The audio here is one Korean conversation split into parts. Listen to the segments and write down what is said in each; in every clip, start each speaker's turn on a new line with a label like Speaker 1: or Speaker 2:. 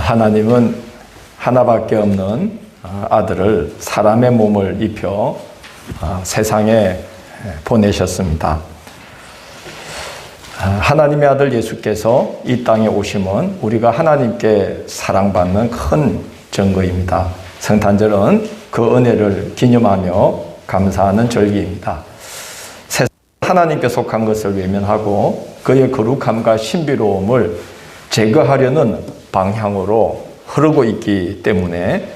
Speaker 1: 하나님은 하나밖에 없는 아들을 사람의 몸을 입혀 세상에 보내셨습니다. 하나님의 아들 예수께서 이 땅에 오심은 우리가 하나님께 사랑받는 큰 증거입니다. 성탄절은 그 은혜를 기념하며 감사하는 절기입니다. 세상 하나님께 속한 것을 외면하고 그의 거룩함과 신비로움을 제거하려는 방향으로 흐르고 있기 때문에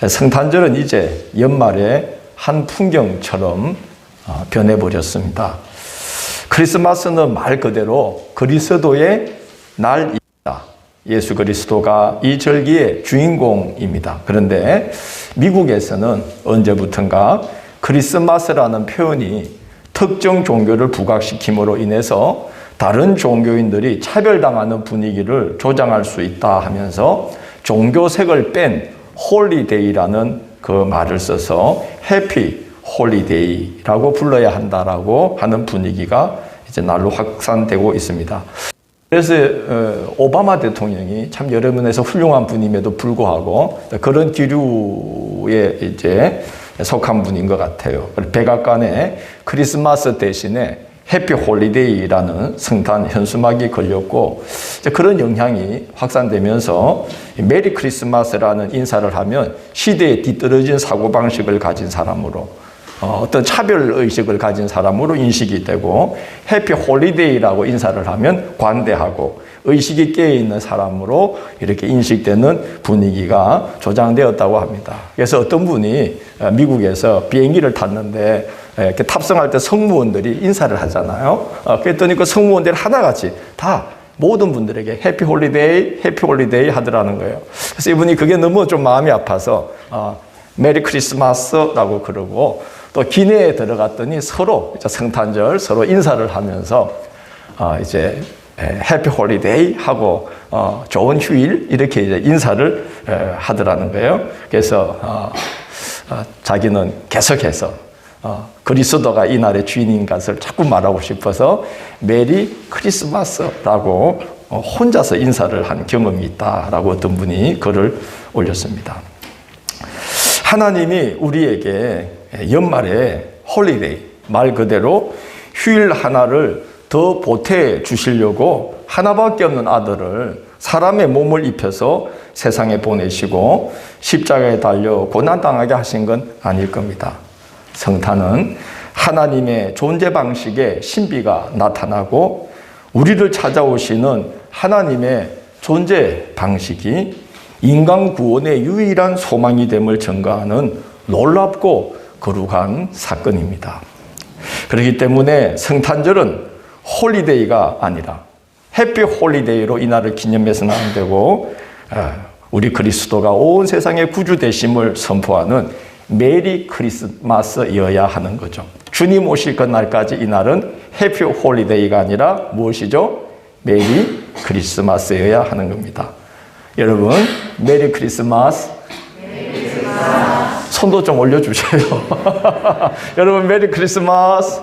Speaker 1: 성탄절은 이제 연말의 한 풍경처럼 변해버렸습니다. 크리스마스는 말 그대로 그리스도의 날입니다. 예수 그리스도가 이 절기의 주인공입니다. 그런데 미국에서는 언제부턴가 크리스마스라는 표현이 특정 종교를 부각시킴으로 인해서 다른 종교인들이 차별당하는 분위기를 조장할 수 있다 하면서 종교색을 뺀 홀리데이라는 그 말을 써서 해피 홀리데이라고 불러야 한다라고 하는 분위기가 이제 날로 확산되고 있습니다. 그래서 오바마 대통령이 참 여러 면에서 훌륭한 분임에도 불구하고 그런 기류에 이제 속한 분인 것 같아요. 백악관에 크리스마스 대신에 해피 홀리데이라는 성탄 현수막이 걸렸고 그런 영향이 확산되면서 메리 크리스마스라는 인사를 하면 시대에 뒤떨어진 사고방식을 가진 사람으로 어떤 차별의식을 가진 사람으로 인식이 되고 해피 홀리데이라고 인사를 하면 관대하고 의식이 깨어있는 사람으로 이렇게 인식되는 분위기가 조장되었다고 합니다. 그래서 어떤 분이 미국에서 비행기를 탔는데 이렇게 탑승할 때 승무원들이 인사를 하잖아요. 그랬더니 그 승무원들이 하나같이 다 모든 분들에게 해피 홀리데이 하더라는 거예요. 그래서 이분이 그게 너무 좀 마음이 아파서 메리 크리스마스라고 그러고 또 기내에 들어갔더니 서로 성탄절 서로 인사를 하면서 이제 해피 홀리데이 하고 좋은 휴일 이렇게 이제 인사를 하더라는 거예요. 그래서 자기는 계속해서 그리스도가 이 날의 주인인 것을 자꾸 말하고 싶어서 메리 크리스마스라고 혼자서 인사를 한 경험이 있다라고 어떤 분이 글을 올렸습니다. 하나님이 우리에게 연말에 홀리데이, 말 그대로 휴일 하나를 더 보태 주시려고 하나밖에 없는 아들을 사람의 몸을 입혀서 세상에 보내시고 십자가에 달려 고난당하게 하신 건 아닐 겁니다. 성탄은 하나님의 존재 방식의 신비가 나타나고 우리를 찾아오시는 하나님의 존재 방식이 인간 구원의 유일한 소망이 됨을 증거하는 놀랍고 거룩한 사건입니다. 그렇기 때문에 성탄절은 홀리데이가 아니라 해피 홀리데이로 이날을 기념해서는 안 되고 우리 그리스도가 온 세상의 구주 되심을 선포하는 메리 크리스마스여야 하는 거죠. 주님 오실 그날까지 이날은 해피 홀리데이가 아니라 무엇이죠? 메리 크리스마스여야 하는 겁니다. 여러분, 메리 크리스마스. 손도 좀 올려주세요. 여러분, 메리 크리스마스.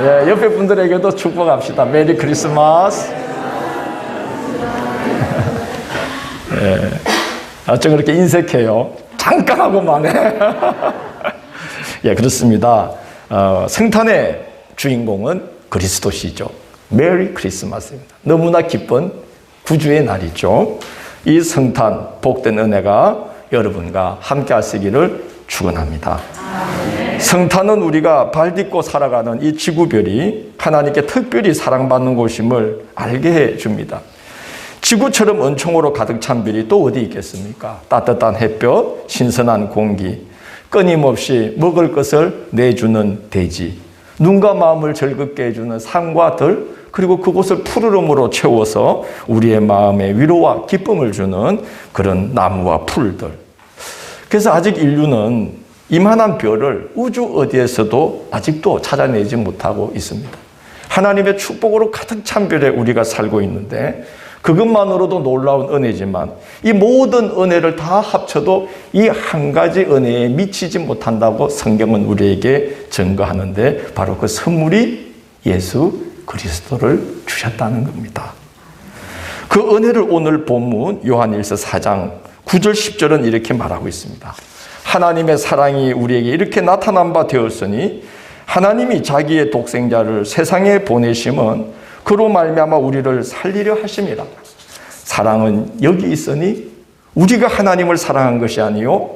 Speaker 1: 예, 옆에 분들에게도 축복합시다. 메리 크리스마스. 예, 좀 그렇게 인색해요. 잠깐 하고만 해. 예, 그렇습니다. 성탄의 주인공은 그리스도시죠. 메리 크리스마스입니다. 너무나 기쁜 구주의 날이죠. 이 성탄 복된 은혜가 여러분과 함께 하시기를 축원합니다. 성탄은 우리가 발 딛고 살아가는 이 지구별이 하나님께 특별히 사랑받는 곳임을 알게 해줍니다. 지구처럼 은총으로 가득 찬 별이 또 어디 있겠습니까? 따뜻한 햇볕, 신선한 공기, 끊임없이 먹을 것을 내주는 대지, 눈과 마음을 즐겁게 해주는 산과 들, 그리고 그곳을 푸르름으로 채워서 우리의 마음에 위로와 기쁨을 주는 그런 나무와 풀들. 그래서 아직 인류는 이만한 별을 우주 어디에서도 아직도 찾아내지 못하고 있습니다. 하나님의 축복으로 가득 찬 별에 우리가 살고 있는데 그것만으로도 놀라운 은혜지만 이 모든 은혜를 다 합쳐도 이 한 가지 은혜에 미치지 못한다고 성경은 우리에게 증거하는데 바로 그 선물이 예수 그리스도를 주셨다는 겁니다. 그 은혜를 오늘 본문 요한일서 4장 9절 10절은 이렇게 말하고 있습니다. 하나님의 사랑이 우리에게 이렇게 나타난 바 되었으니 하나님이 자기의 독생자를 세상에 보내심은 그로 말미암아 우리를 살리려 하심이라. 사랑은 여기 있으니 우리가 하나님을 사랑한 것이 아니요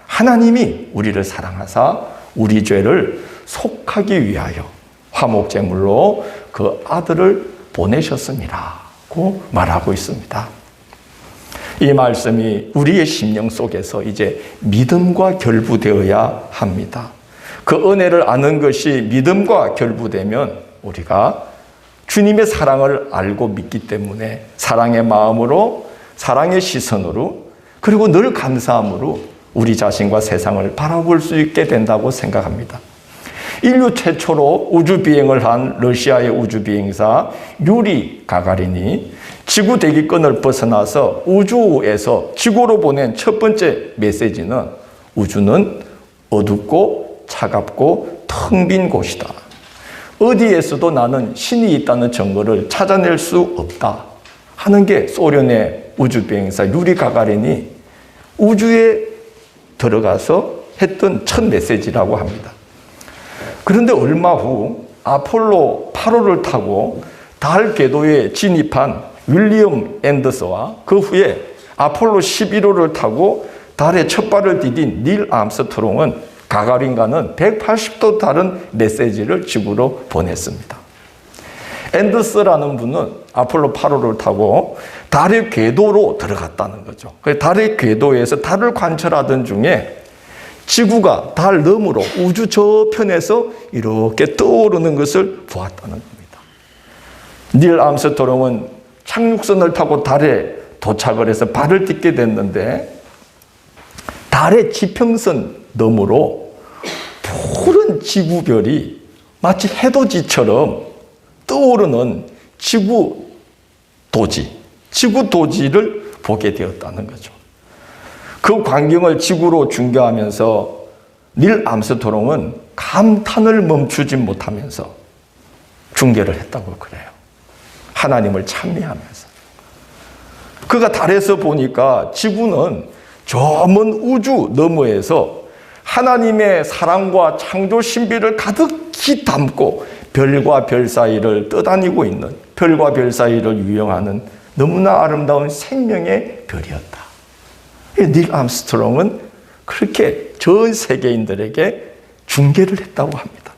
Speaker 1: 하나님이 우리를 사랑하사 우리 죄를 속하기 위하여 화목제물로 그 아들을 보내셨습니다고 말하고 있습니다. 이 말씀이 우리의 심령 속에서 이제 믿음과 결부되어야 합니다. 그 은혜를 아는 것이 믿음과 결부되면 우리가 주님의 사랑을 알고 믿기 때문에 사랑의 마음으로, 사랑의 시선으로, 그리고 늘 감사함으로 우리 자신과 세상을 바라볼 수 있게 된다고 생각합니다. 인류 최초로 우주비행을 한 러시아의 우주비행사 유리 가가린이 지구 대기권을 벗어나서 우주에서 지구로 보낸 첫 번째 메시지는 우주는 어둡고 차갑고 텅 빈 곳이다. 어디에서도 나는 신이 있다는 증거를 찾아낼 수 없다 하는 게 소련의 우주비행사 유리 가가린이 우주에 들어가서 했던 첫 메시지라고 합니다. 그런데 얼마 후 아폴로 8호를 타고 달 궤도에 진입한 윌리엄 앤더스와 그 후에 아폴로 11호를 타고 달에 첫 발을 디딘 닐 암스트롱은 가가린과는 180도 다른 메시지를 지구로 보냈습니다. 앤더스라는 분은 아폴로 8호를 타고 달의 궤도로 들어갔다는 거죠. 달의 궤도에서 달을 관찰하던 중에 지구가 달 너머로 우주 저편에서 이렇게 떠오르는 것을 보았다는 겁니다. 닐 암스트롱은 착륙선을 타고 달에 도착을 해서 발을 딛게 됐는데 달의 지평선 너머로 푸른 지구별이 마치 해돋이처럼 떠오르는 지구도지를 보게 되었다는 거죠. 그 광경을 지구로 중계하면서 닐 암스트롱은 감탄을 멈추지 못하면서 중계를 했다고 그래요. 하나님을 찬미하면서. 그가 달에서 보니까 지구는 저 먼 우주 너머에서 하나님의 사랑과 창조 신비를 가득히 담고 별과 별 사이를 떠다니고 있는, 별과 별 사이를 유영하는 너무나 아름다운 생명의 별이었다. 닐 암스트롱은 그렇게 전 세계인들에게 중계를 했다고 합니다.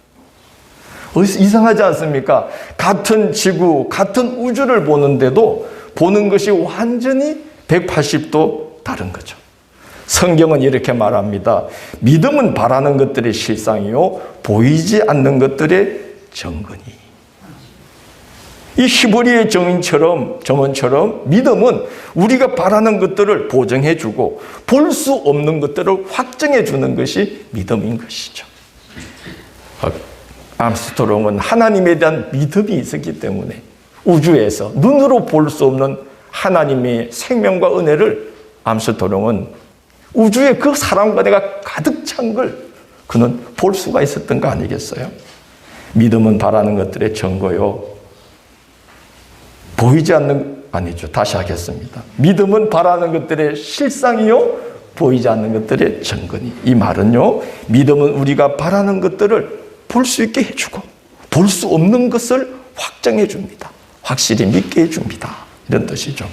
Speaker 1: 이상하지 않습니까? 같은 지구, 같은 우주를 보는데도 보는 것이 완전히 180도 다른 거죠. 성경은 이렇게 말합니다. 믿음은 바라는 것들의 실상이요 보이지 않는 것들의 증거니. 이 히브리의 정언처럼 믿음은 우리가 바라는 것들을 보증해주고 볼 수 없는 것들을 확증해주는 것이 믿음인 것이죠. 암스트롱은 하나님에 대한 믿음이 있었기 때문에 우주에서 눈으로 볼 수 없는 하나님의 생명과 은혜를 암스트롱은 우주에 그 사랑과 은혜가 가득 찬 걸 그는 볼 수가 있었던 거 아니겠어요? 믿음은 바라는 것들의 증거요 보이지 않는, 아니죠. 다시 하겠습니다. 믿음은 바라는 것들의 실상이요 보이지 않는 것들의 증거니. 이 말은요, 믿음은 우리가 바라는 것들을 볼 수 있게 해주고 볼 수 없는 것을 확정해 줍니다. 확실히 믿게 해줍니다. 이런 뜻이죠.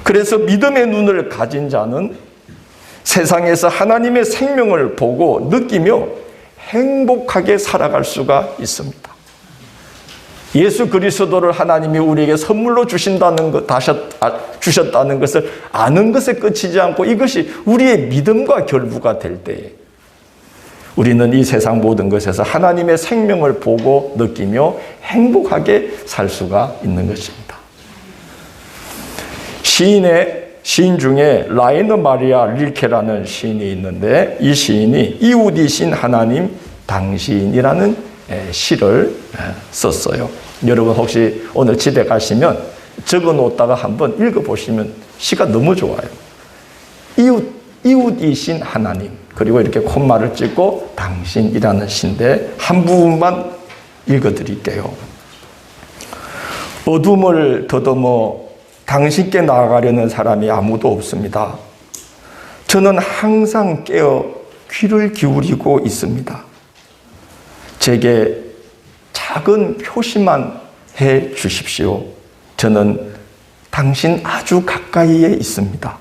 Speaker 1: 그래서 믿음의 눈을 가진 자는 세상에서 하나님의 생명을 보고 느끼며 행복하게 살아갈 수가 있습니다. 예수 그리스도를 하나님이 우리에게 선물로 주셨다는 것을 아는 것에 그치지 않고 이것이 우리의 믿음과 결부가 될 때에 우리는 이 세상 모든 것에서 하나님의 생명을 보고 느끼며 행복하게 살 수가 있는 것입니다. 시인 중에 라이너 마리아 릴케라는 시인이 있는데 이 시인이 이웃이신 하나님 당신이라는 시를 썼어요. 여러분 혹시 오늘 집에 가시면 적어놓다가 한번 읽어보시면 시가 너무 좋아요. 이웃이신 하나님, 그리고 이렇게 콤마를 찍고 당신이라는 시인데 한 부분만 읽어드릴게요. 어둠을 더듬어 당신께 나아가려는 사람이 아무도 없습니다. 저는 항상 깨어 귀를 기울이고 있습니다. 제게 작은 표시만 해 주십시오. 저는 당신 아주 가까이에 있습니다.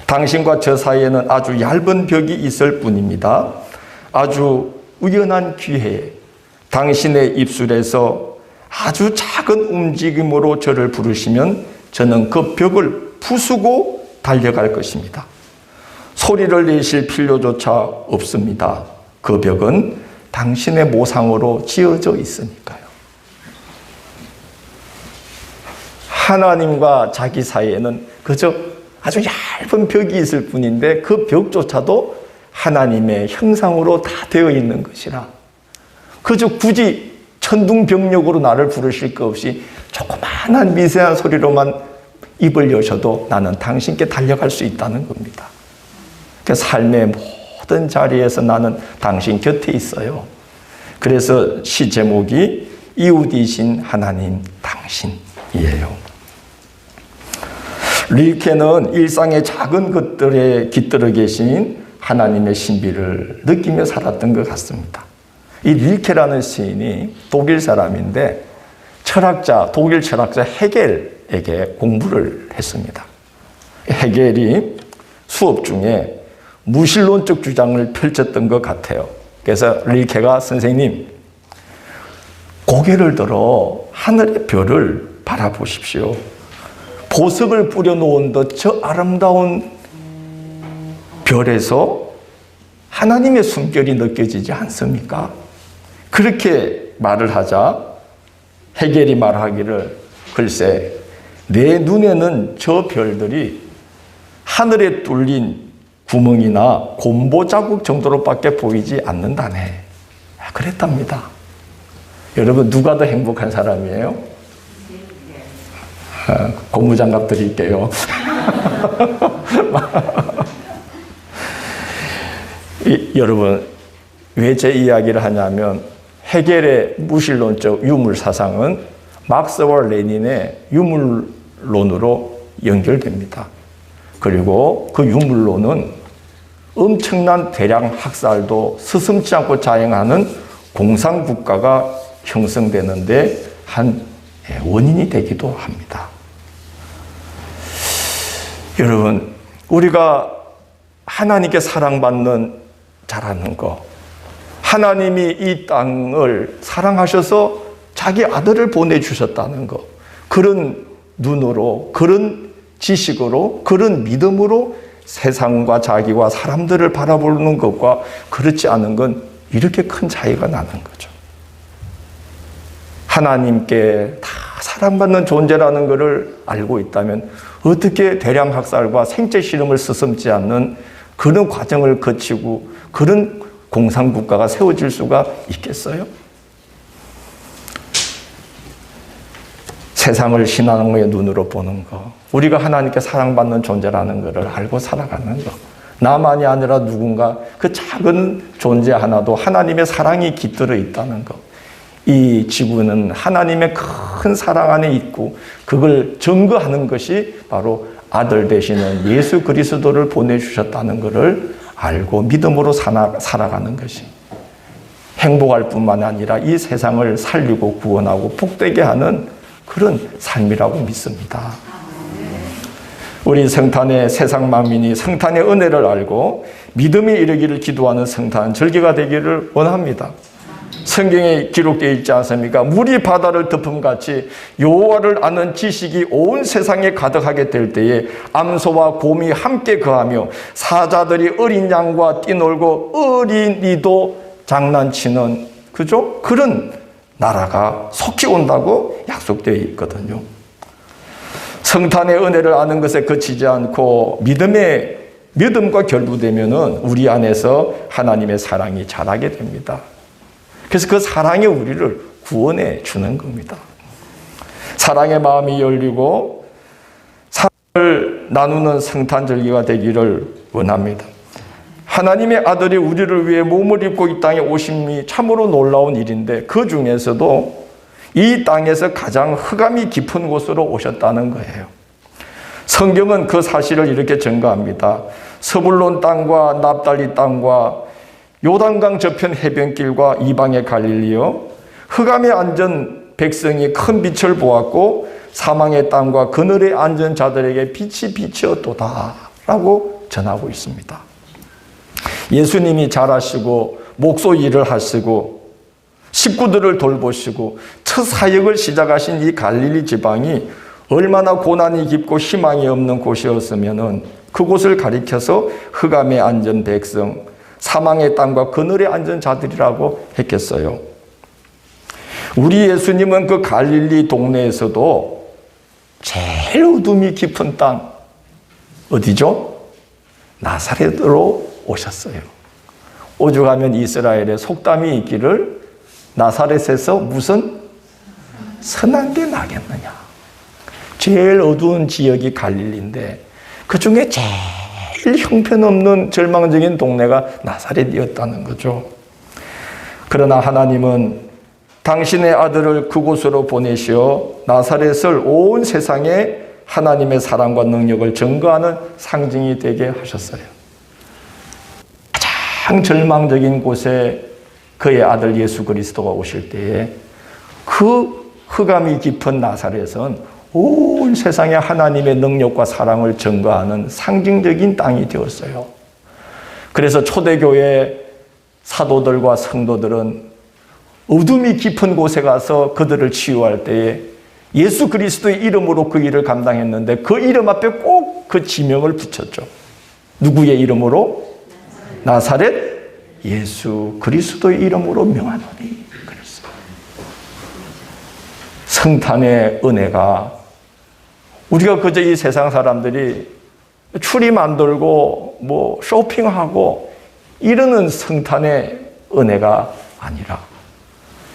Speaker 1: 당신과 저 사이에는 아주 얇은 벽이 있을 뿐입니다. 아주 우연한 기회에 당신의 입술에서 아주 작은 움직임으로 저를 부르시면 저는 그 벽을 부수고 달려갈 것입니다. 소리를 내실 필요조차 없습니다. 그 벽은 당신의 모상으로 지어져 있으니까요. 하나님과 자기 사이에는 그저 아주 얇은 벽이 있을 뿐인데 그 벽조차도 하나님의 형상으로 다 되어 있는 것이라 그저 굳이 천둥병력으로 나를 부르실 것 없이 조그마한 미세한 소리로만 입을 여셔도 나는 당신께 달려갈 수 있다는 겁니다. 그 삶의 모든 자리에서 나는 당신 곁에 있어요. 그래서 시 제목이 이웃이신 하나님 당신이에요. 릴케는 일상의 작은 것들에 깃들어 계신 하나님의 신비를 느끼며 살았던 것 같습니다. 이 릴케라는 시인이 독일 사람인데 독일 철학자 헤겔에게 공부를 했습니다. 헤겔이 수업 중에 무신론적 주장을 펼쳤던 것 같아요. 그래서 릴케가 선생님, 고개를 들어 하늘의 별을 바라보십시오. 보석을 뿌려놓은 듯 저 아름다운 별에서 하나님의 숨결이 느껴지지 않습니까? 그렇게 말을 하자 헤겔이 말하기를 글쎄 내 눈에는 저 별들이 하늘에 뚫린 구멍이나 곰보 자국 정도로밖에 보이지 않는다네. 그랬답니다. 여러분 누가 더 행복한 사람이에요? 고무장갑 드릴게요. 여러분 왜 제 이야기를 하냐면 헤겔의 무신론적 유물 사상은 막스와 레닌의 유물론으로 연결됩니다. 그리고 그 유물론은 엄청난 대량 학살도 스승치 않고 자행하는 공산국가가 형성되는데 한 원인이 되기도 합니다. 여러분, 우리가 하나님께 사랑받는 자라는 거, 하나님이 이 땅을 사랑하셔서 자기 아들을 보내주셨다는 거, 그런 눈으로, 그런 지식으로, 그런 믿음으로 세상과 자기와 사람들을 바라보는 것과 그렇지 않은 건 이렇게 큰 차이가 나는 거죠. 하나님께 다 사랑받는 존재라는 것을 알고 있다면 어떻게 대량 학살과 생체 실험을 서슴지 않는 그런 과정을 거치고 그런 공산국가가 세워질 수가 있겠어요? 세상을 신앙의 눈으로 보는 거, 우리가 하나님께 사랑받는 존재라는 것을 알고 살아가는 거, 나만이 아니라 누군가 그 작은 존재 하나도 하나님의 사랑이 깃들어 있다는 거, 이 지구는 하나님의 큰 사랑 안에 있고 그걸 증거하는 것이 바로 아들 되시는 예수 그리스도를 보내주셨다는 것을 알고 믿음으로 살아가는 것이 행복할 뿐만 아니라 이 세상을 살리고 구원하고 복되게 하는 그런 삶이라고 믿습니다. 우리 성탄의 세상 만민이 성탄의 은혜를 알고 믿음이 이르기를 기도하는 성탄 절기가 되기를 원합니다. 성경에 기록되어 있지 않습니까? 물이 바다를 덮음같이 여호와를 아는 지식이 온 세상에 가득하게 될 때에 암소와 곰이 함께 거하며 사자들이 어린 양과 뛰놀고 어린이도 장난치는 그죠? 그런 나라가 속히 온다고 약속되어 있거든요. 성탄의 은혜를 아는 것에 그치지 않고 믿음과 결부되면은 우리 안에서 하나님의 사랑이 자라게 됩니다. 그래서 그 사랑이 우리를 구원해 주는 겁니다. 사랑의 마음이 열리고 사랑을 나누는 성탄절기가 되기를 원합니다. 하나님의 아들이 우리를 위해 몸을 입고 이 땅에 오심이 참으로 놀라운 일인데 그 중에서도 이 땅에서 가장 흑암이 깊은 곳으로 오셨다는 거예요. 성경은 그 사실을 이렇게 증거합니다. 서불론 땅과 납달리 땅과 요단강 저편 해변길과 이방의 갈릴리여, 흑암에 앉은 백성이 큰 빛을 보았고 사망의 땅과 그늘에 앉은 자들에게 빛이 비치었도다 라고 전하고 있습니다. 예수님이 잘하시고 목소 일을 하시고 식구들을 돌보시고 첫 사역을 시작하신 이 갈릴리 지방이 얼마나 고난이 깊고 희망이 없는 곳이었으면 그곳을 가리켜서 흑암에 앉은 백성, 사망의 땅과 그늘에 앉은 자들이라고 했겠어요. 우리 예수님은 그 갈릴리 동네에서도 제일 어둠이 깊은 땅, 어디죠? 나사렛으로 오셨어요. 오죽하면 이스라엘에 속담이 있기를 나사렛에서 무슨 선한 게 나겠느냐. 제일 어두운 지역이 갈릴리인데 그 중에 제일 형편없는 절망적인 동네가 나사렛이었다는 거죠. 그러나 하나님은 당신의 아들을 그곳으로 보내시어 나사렛을 온 세상에 하나님의 사랑과 능력을 증거하는 상징이 되게 하셨어요. 가장 절망적인 곳에 그의 아들 예수 그리스도가 오실 때에 그 흑암이 깊은 나사렛은 온 세상에 하나님의 능력과 사랑을 증거하는 상징적인 땅이 되었어요. 그래서 초대교회 사도들과 성도들은 어둠이 깊은 곳에 가서 그들을 치유할 때에 예수 그리스도의 이름으로 그 일을 감당했는데 그 이름 앞에 꼭 그 지명을 붙였죠. 누구의 이름으로? 나사렛 예수 그리스도의 이름으로 명하노니. 그랬어요. 성탄의 은혜가 우리가 그저 이 세상 사람들이 추리 만들고 뭐 쇼핑하고 이러는 성탄의 은혜가 아니라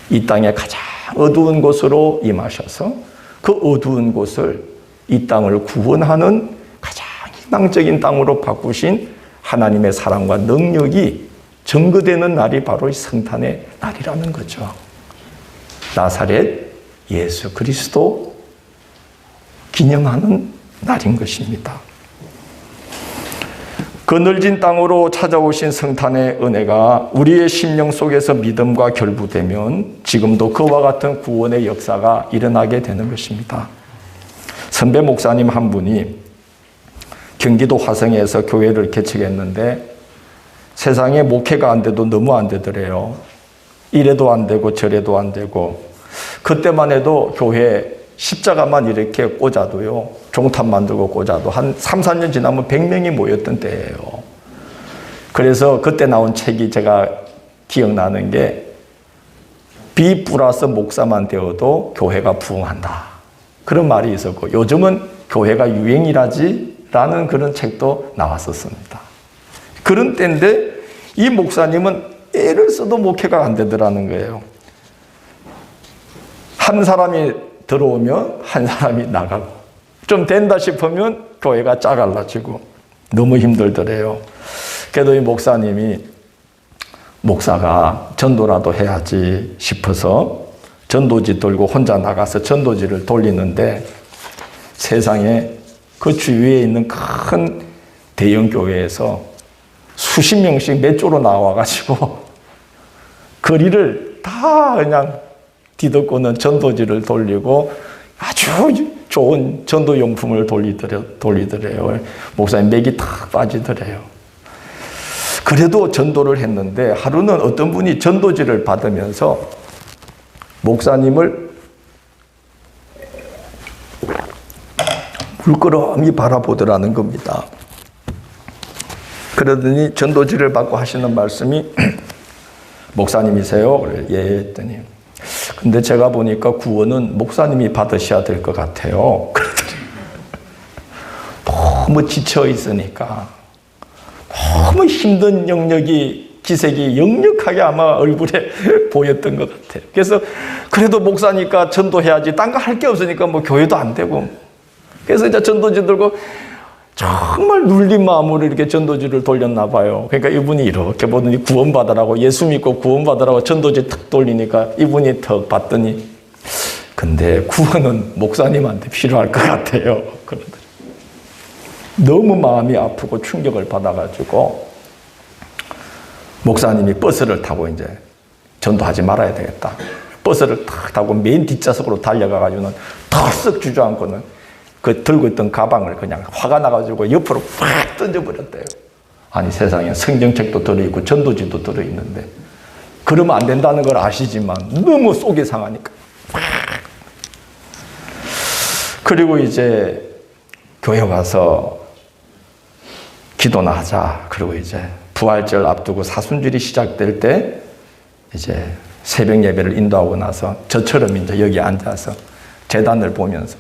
Speaker 1: 이 땅의 가장 어두운 곳으로 임하셔서 그 어두운 곳을 이 땅을 구원하는 가장 희망적인 땅으로 바꾸신 하나님의 사랑과 능력이 증거되는 날이 바로 이 성탄의 날이라는 거죠. 나사렛 예수 그리스도 기념하는 날인 것입니다. 그늘진 땅으로 찾아오신 성탄의 은혜가 우리의 심령 속에서 믿음과 결부되면 지금도 그와 같은 구원의 역사가 일어나게 되는 것입니다. 선배 목사님 한 분이 경기도 화성에서 교회를 개척했는데 세상에 목회가 안 돼도 너무 안 되더래요. 이래도 안 되고 저래도 안 되고 그때만 해도 교회 십자가만 이렇게 꽂아도요. 종탑 만들고 꽂아도 한 3, 4년 지나면 100명이 모였던 때예요. 그래서 그때 나온 책이 제가 기억나는 게 B 플러스 목사만 되어도 교회가 부흥한다. 그런 말이 있었고 요즘은 교회가 유행이라지 라는 그런 책도 나왔었습니다. 그런 때인데 이 목사님은 애를 써도 목회가 안 되더라는 거예요. 한 사람이 들어오면 한 사람이 나가고 좀 된다 싶으면 교회가 짜갈라지고 너무 힘들더래요. 그래도 이 목사님이 목사가 전도라도 해야지 싶어서 전도지 들고 혼자 나가서 전도지를 돌리는데 세상에 그 주위에 있는 큰 대형 교회에서 수십 명씩 몇 조로 나와가지고 거리를 다 그냥 뒤덮고는 전도지를 돌리고 아주 좋은 전도용품을 돌리더래요. 목사님 맥이 탁 빠지더래요. 그래도 전도를 했는데 하루는 어떤 분이 전도지를 받으면서 목사님을 물끄러미 바라보더라는 겁니다. 그러더니 전도지를 받고 하시는 말씀이 목사님이세요? 예 했더니 근데 제가 보니까 구원은 목사님이 받으셔야 될 것 같아요. 그러더니 너무 지쳐 있으니까 너무 힘든 영역이 기색이 역력하게 아마 얼굴에 보였던 것 같아요. 그래서 그래도 목사니까 전도해야지 딴 거 할 게 없으니까 뭐 교회도 안 되고 그래서 이제 전도지 들고 정말 눌린 마음으로 이렇게 전도지를 돌렸나 봐요. 그러니까 이분이 이렇게 보더니 구원받으라고 예수 믿고 구원받으라고 전도지 탁 돌리니까 이분이 턱 봤더니 근데 구원은 목사님한테 필요할 것 같아요. 그러더니 너무 마음이 아프고 충격을 받아가지고 목사님이 버스를 타고 이제 전도하지 말아야 되겠다. 버스를 탁 타고 맨 뒷좌석으로 달려가가지고는 턱쓱 주저앉고는 그 들고 있던 가방을 그냥 화가 나가지고 옆으로 팍 던져버렸대요. 아니 세상에 성경책도 들어있고 전도지도 들어있는데 그러면 안 된다는 걸 아시지만 너무 속이 상하니까. 그리고 이제 교회 가서 기도나 하자. 그리고 이제 부활절 앞두고 사순절이 시작될 때 이제 새벽 예배를 인도하고 나서 저처럼 이제 여기 앉아서 제단을 보면서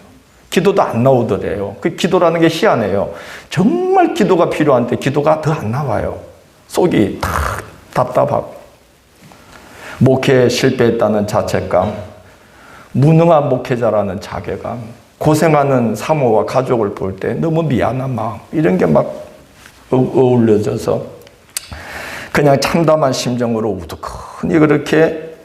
Speaker 1: 기도도 안 나오더래요. 그 기도라는 게 희한해요. 정말 기도가 필요한데 기도가 더 안 나와요. 속이 탁 답답하고 목회에 실패했다는 자책감, 무능한 목회자라는 자괴감, 고생하는 사모와 가족을 볼 때 너무 미안한 마음, 이런 게 막 어울려져서 그냥 참담한 심정으로 우두커니 그렇게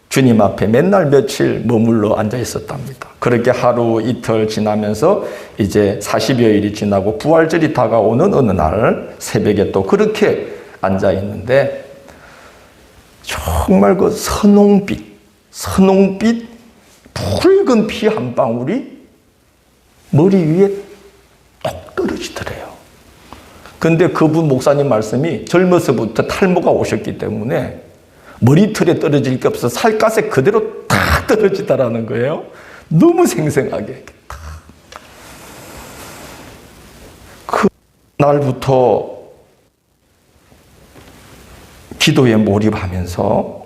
Speaker 1: 주님 앞에 맨날 며칠 머물러 앉아 있었답니다. 그렇게 하루 이틀 지나면서 이제 40여일이 지나고 부활절이 다가오는 어느 날 새벽에 또 그렇게 앉아 있는데 정말 그 선홍빛 붉은 피 한 방울이 머리 위에 딱 떨어지더래요. 근데 그분 목사님 말씀이 젊어서부터 탈모가 오셨기 때문에 머리털에 떨어질 게 없어 살갗에 그대로 탁 떨어지더라는 거예요. 너무 생생하게. 그 날부터 기도에 몰입하면서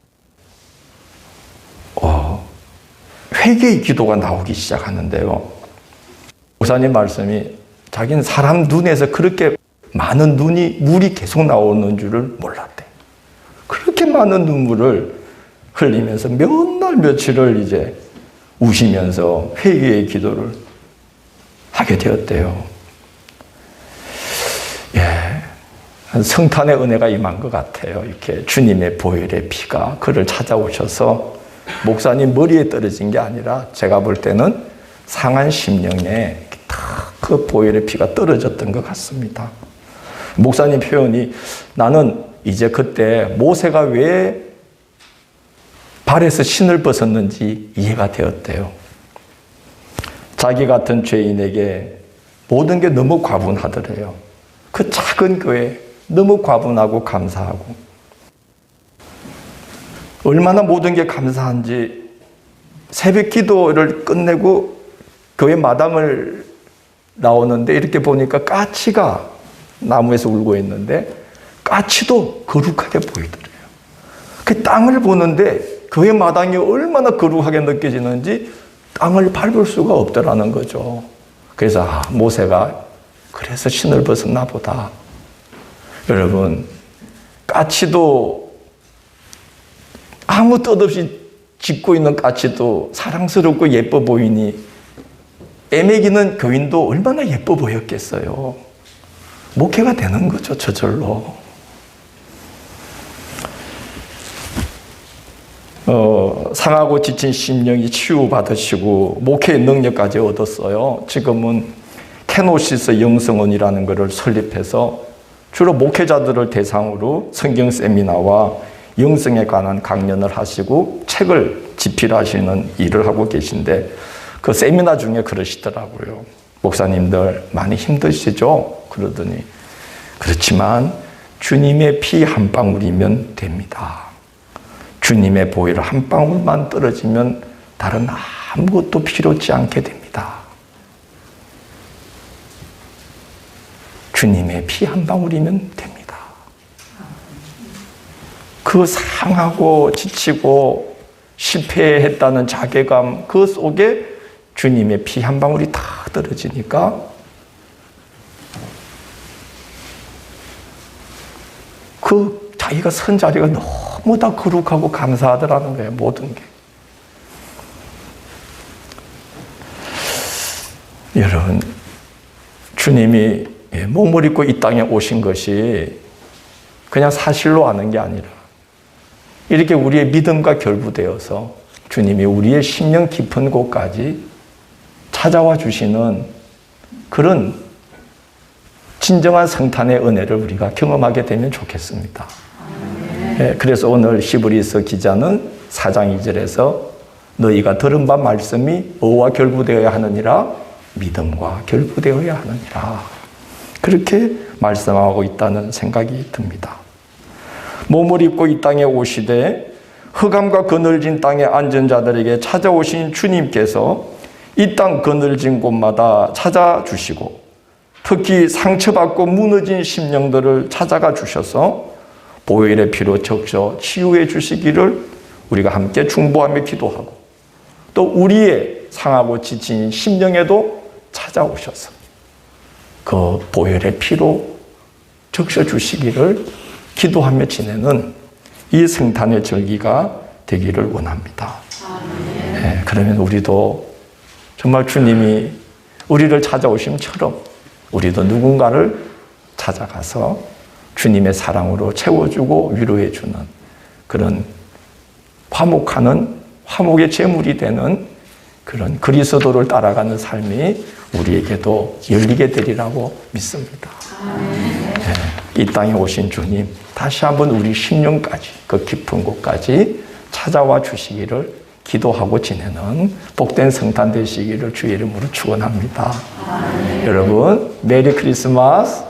Speaker 1: 회개의 기도가 나오기 시작하는데요. 목사님 말씀이 자기는 사람 눈에서 그렇게 많은 물이 계속 나오는 줄을 몰랐대. 그렇게 많은 눈물을 흘리면서 몇 날 며칠을 이제 우시면서 회개의 기도를 하게 되었대요. 예, 성탄의 은혜가 임한 것 같아요. 이렇게 주님의 보혈의 피가 그를 찾아오셔서 목사님 머리에 떨어진 게 아니라 제가 볼 때는 상한 심령에 다 그 보혈의 피가 떨어졌던 것 같습니다. 목사님 표현이 나는 이제 그때 모세가 왜 발에서 신을 벗었는지 이해가 되었대요. 자기 같은 죄인에게 모든 게 너무 과분하더래요. 그 작은 교회 너무 과분하고 감사하고 얼마나 모든 게 감사한지 새벽 기도를 끝내고 교회 마당을 나오는데 이렇게 보니까 까치가 나무에서 울고 있는데 까치도 거룩하게 보이더래요. 그 땅을 보는데 교회 마당이 얼마나 거룩하게 느껴지는지 땅을 밟을 수가 없더라는 거죠. 그래서 모세가 그래서 신을 벗었나 보다. 여러분, 까치도 아무 뜻 없이 짖고 있는 까치도 사랑스럽고 예뻐 보이니 애매기는 교인도 얼마나 예뻐 보였겠어요. 목회가 되는 거죠, 저절로. 상하고 지친 심령이 치유받으시고 목회의 능력까지 얻었어요. 지금은 케노시스 영성원이라는 것을 설립해서 주로 목회자들을 대상으로 성경 세미나와 영성에 관한 강연을 하시고 책을 집필하시는 일을 하고 계신데 그 세미나 중에 그러시더라고요. 목사님들 많이 힘드시죠? 그러더니 그렇지만 주님의 피 한 방울이면 됩니다. 주님의 보혈 한 방울만 떨어지면 다른 아무것도 필요치 않게 됩니다. 주님의 피 한 방울이면 됩니다. 그 상하고 지치고 실패했다는 자괴감 그 속에 주님의 피 한 방울이 다 떨어지니까 그 자기가 선 자리가 너무 다 거룩하고 감사하더라는 거예요. 모든 게. 여러분, 주님이 몸을 입고 이 땅에 오신 것이 그냥 사실로 아는 게 아니라 이렇게 우리의 믿음과 결부되어서 주님이 우리의 심령 깊은 곳까지 찾아와 주시는 그런 진정한 성탄의 은혜를 우리가 경험하게 되면 좋겠습니다. 예, 그래서 오늘 히브리서 기자는 4장 2절에서 너희가 들은 바 말씀이 뭐와 결부되어야 하느니라? 믿음과 결부되어야 하느니라. 그렇게 말씀하고 있다는 생각이 듭니다. 몸을 입고 이 땅에 오시되 흑암과 그늘진 땅에 앉은 자들에게 찾아오신 주님께서 이 땅 그늘진 곳마다 찾아주시고 특히 상처받고 무너진 심령들을 찾아가 주셔서 보혈의 피로 적셔 치유해 주시기를 우리가 함께 중보하며 기도하고 또 우리의 상하고 지친 심령에도 찾아오셔서 그 보혈의 피로 적셔 주시기를 기도하며 지내는 이 성탄의 절기가 되기를 원합니다. 네, 그러면 우리도 정말 주님이 우리를 찾아오심처럼 우리도 누군가를 찾아가서 주님의 사랑으로 채워주고 위로해주는 그런 화목의 제물이 되는 그런 그리스도를 따라가는 삶이 우리에게도 열리게 되리라고 믿습니다. 네, 이 땅에 오신 주님 다시 한번 우리 심령까지 그 깊은 곳까지 찾아와 주시기를 기도하고 지내는 복된 성탄 되시기를 주의 이름으로 축원합니다. 여러분 메리 크리스마스.